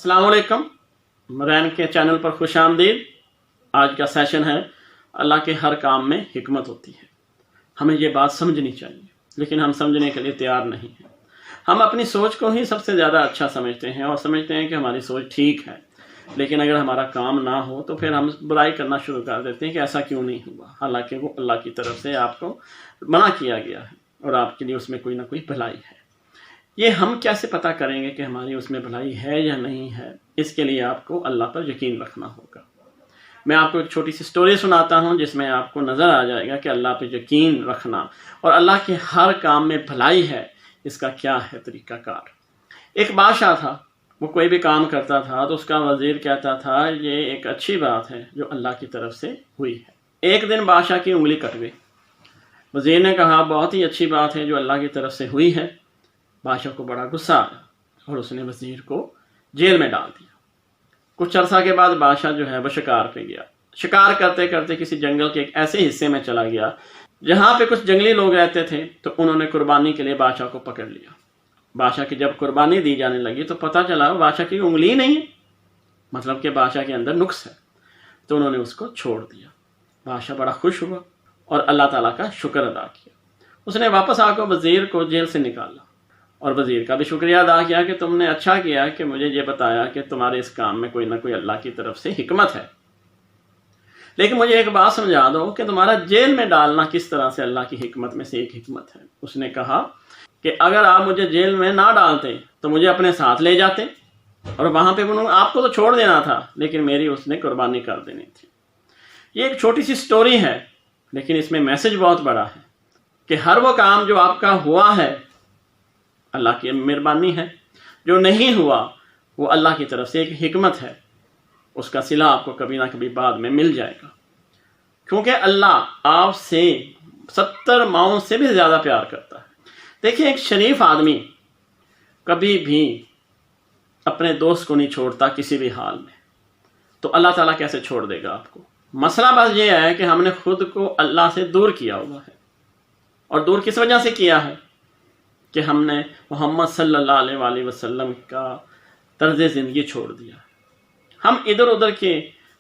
السلام علیکم، مرین کے چینل پر خوش آمدید۔ آج کا سیشن ہے اللہ کے ہر کام میں حکمت ہوتی ہے۔ ہمیں یہ بات سمجھنی چاہیے، لیکن ہم سمجھنے کے لیے تیار نہیں ہیں۔ ہم اپنی سوچ کو ہی سب سے زیادہ اچھا سمجھتے ہیں اور سمجھتے ہیں کہ ہماری سوچ ٹھیک ہے، لیکن اگر ہمارا کام نہ ہو تو پھر ہم برائی کرنا شروع کر دیتے ہیں کہ ایسا کیوں نہیں ہوا، حالانکہ وہ اللہ کی طرف سے آپ کو منع کیا گیا ہے اور آپ کے لیے اس میں کوئی نہ کوئی بھلائی ہے۔ یہ ہم کیسے پتہ کریں گے کہ ہماری اس میں بھلائی ہے یا نہیں ہے؟ اس کے لیے آپ کو اللہ پر یقین رکھنا ہوگا۔ میں آپ کو ایک چھوٹی سی سٹوری سناتا ہوں جس میں آپ کو نظر آ جائے گا کہ اللہ پہ یقین رکھنا اور اللہ کے ہر کام میں بھلائی ہے، اس کا کیا ہے طریقہ کار۔ ایک بادشاہ تھا، وہ کوئی بھی کام کرتا تھا تو اس کا وزیر کہتا تھا یہ ایک اچھی بات ہے جو اللہ کی طرف سے ہوئی ہے۔ ایک دن بادشاہ کی انگلی کٹ گئی۔ وزیر نے کہا بہت ہی اچھی بات ہے جو اللہ کی طرف سے ہوئی ہے۔ بادشاہ کو بڑا غصہ آیا اور اس نے وزیر کو جیل میں ڈال دیا۔ کچھ عرصہ کے بعد بادشاہ جو ہے وہ شکار پہ گیا۔ شکار کرتے کرتے کسی جنگل کے ایک ایسے حصے میں چلا گیا جہاں پہ کچھ جنگلی لوگ رہتے تھے، تو انہوں نے قربانی کے لیے بادشاہ کو پکڑ لیا۔ بادشاہ کی جب قربانی دی جانے لگی تو پتہ چلا بادشاہ کی انگلی نہیں ہے، مطلب کہ بادشاہ کے اندر نقص ہے، تو انہوں نے اس کو چھوڑ دیا۔ بادشاہ بڑا خوش ہوا اور اللہ تعالیٰ کا شکر ادا کیا۔ اس نے واپس آ کر وزیر کو جیل سے نکالا اور وزیر کا بھی شکریہ ادا کیا کہ تم نے اچھا کیا کہ مجھے یہ بتایا کہ تمہارے اس کام میں کوئی نہ کوئی اللہ کی طرف سے حکمت ہے، لیکن مجھے ایک بات سمجھا دو کہ تمہارا جیل میں ڈالنا کس طرح سے اللہ کی حکمت میں سے ایک حکمت ہے۔ اس نے کہا کہ اگر آپ مجھے جیل میں نہ ڈالتے تو مجھے اپنے ساتھ لے جاتے اور وہاں پہ آپ کو تو چھوڑ دینا تھا، لیکن میری اس نے قربانی کر دینی تھی۔ یہ ایک چھوٹی سی سٹوری ہے، لیکن اس میں میسج بہت بڑا ہے کہ ہر وہ کام جو آپ کا ہوا ہے اللہ کی مہربانی ہے، جو نہیں ہوا وہ اللہ کی طرف سے ایک حکمت ہے، اس کا صلہ آپ کو کبھی نہ کبھی بعد میں مل جائے گا، کیونکہ اللہ آپ سے 70 ماؤں سے بھی زیادہ پیار کرتا ہے۔ دیکھیں، ایک شریف آدمی کبھی بھی اپنے دوست کو نہیں چھوڑتا کسی بھی حال میں، تو اللہ تعالیٰ کیسے چھوڑ دے گا آپ کو؟ مسئلہ بس یہ ہے کہ ہم نے خود کو اللہ سے دور کیا ہوا ہے، اور دور کس وجہ سے کیا ہے کہ ہم نے محمد صلی اللہ علیہ وآلہ وسلم کا طرز زندگی چھوڑ دیا۔ ہم ادھر ادھر کے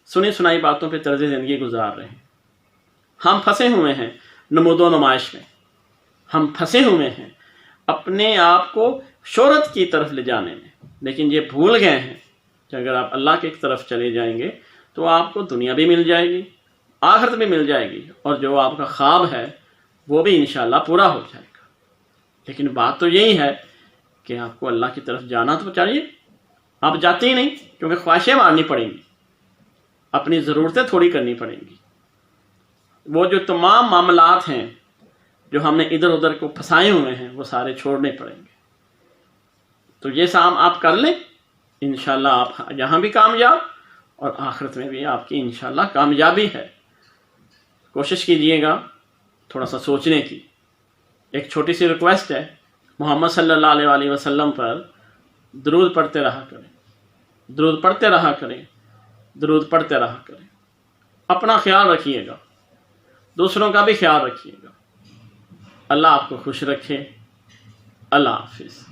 سنی سنائی باتوں پہ طرز زندگی گزار رہے ہیں۔ ہم پھنسے ہوئے ہیں نمود و نمائش میں، ہم پھنسے ہوئے ہیں اپنے آپ کو شہرت کی طرف لے جانے میں، لیکن یہ بھول گئے ہیں کہ اگر آپ اللہ کی طرف چلے جائیں گے تو آپ کو دنیا بھی مل جائے گی، آخرت بھی مل جائے گی، اور جو آپ کا خواب ہے وہ بھی انشاءاللہ پورا ہو جائے گا۔ لیکن بات تو یہی ہے کہ آپ کو اللہ کی طرف جانا تو چاہیے، آپ جاتے ہی نہیں، کیونکہ خواہشیں مارنی پڑیں گی، اپنی ضرورتیں تھوڑی کرنی پڑیں گی۔ وہ جو تمام معاملات ہیں جو ہم نے ادھر ادھر کو پھنسائے ہوئے ہیں وہ سارے چھوڑنے پڑیں گے۔ تو یہ کام آپ کر لیں، انشاءاللہ آپ یہاں بھی کامیاب اور آخرت میں بھی آپ کی انشاءاللہ کامیابی ہے۔ کوشش کیجئے گا تھوڑا سا سوچنے کی۔ ایک چھوٹی سی ریکویسٹ ہے، محمد صلی اللہ علیہ وآلہ وسلم پر درود پڑھتے رہا کریں، درود پڑھتے رہا کریں، درود پڑھتے رہا کریں۔ اپنا خیال رکھیے گا، دوسروں کا بھی خیال رکھیے گا۔ اللہ آپ کو خوش رکھے۔ اللہ حافظ۔